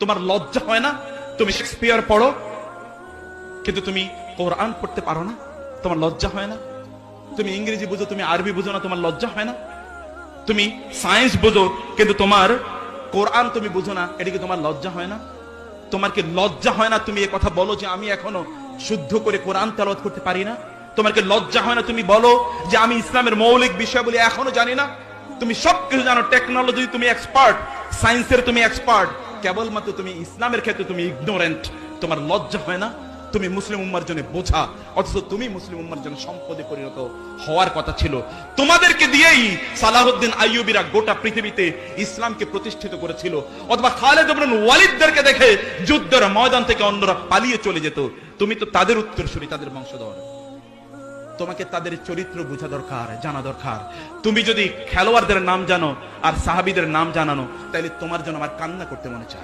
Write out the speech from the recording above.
তোমার লজ্জা হয় না? তুমি শেক্সপিয়ার পড়ো কিন্তু তুমি কোরআন পড়তে পারো না, তোমার লজ্জা হয় না? তুমি ইংরেজি বুঝো, তুমি আরবি বুঝো না, তোমার লজ্জা হয় না? তুমি সায়েন্স বুঝো কিন্তু তোমার কোরআন তুমি বুঝো না, এটা কি তোমার লজ্জা হয় না? তোমার কি লজ্জা হয় না তুমি এ কথা বলো যে আমি এখনো শুদ্ধ করে কোরআন তেলাওয়াত করতে পারি না? তোমার কি লজ্জা হয় না তুমি বলো যে আমি ইসলামের মৌলিক বিষয়গুলি এখনো জানি না? তুমি সবকিছু জানো, টেকনোলজি তুমি এক্সপার্ট, সায়েন্সের তুমি এক্সপার্ট, কেবলমাত্র তুমি ইসলামের ক্ষেত্রে তুমি ইগনোরেন্ট। তোমার লজ্জা হয় না? তুমি মুসলিম উম্মার জন্য বোঝা, অথচ তুমি মুসলিম উম্মার জন্য সম্পদে পরিণত হওয়ার কথা ছিল। তোমাদেরকে দিয়েই সালাহুদ্দিন আইয়ুবীরা গোটা পৃথিবীতে ইসলামকে প্রতিষ্ঠিত করেছিল, অথবা খালিদ ইবনে ওয়ালিদদেরকে দেখে যুদ্ধের ময়দান থেকে অন্যরা পালিয়ে চলে যেত। তুমি তো তাদের উত্তরসূরি, তাদের বংশধর। তোমাকে তাদের চরিত্র বোঝা দরকার, জানা দরকার। তুমি যদি খেলোয়াড়দের নাম জানো আর সাহাবীদের নাম জানানো, তাহলে তোমার জন্য আমার কান্না করতে মনে চায়।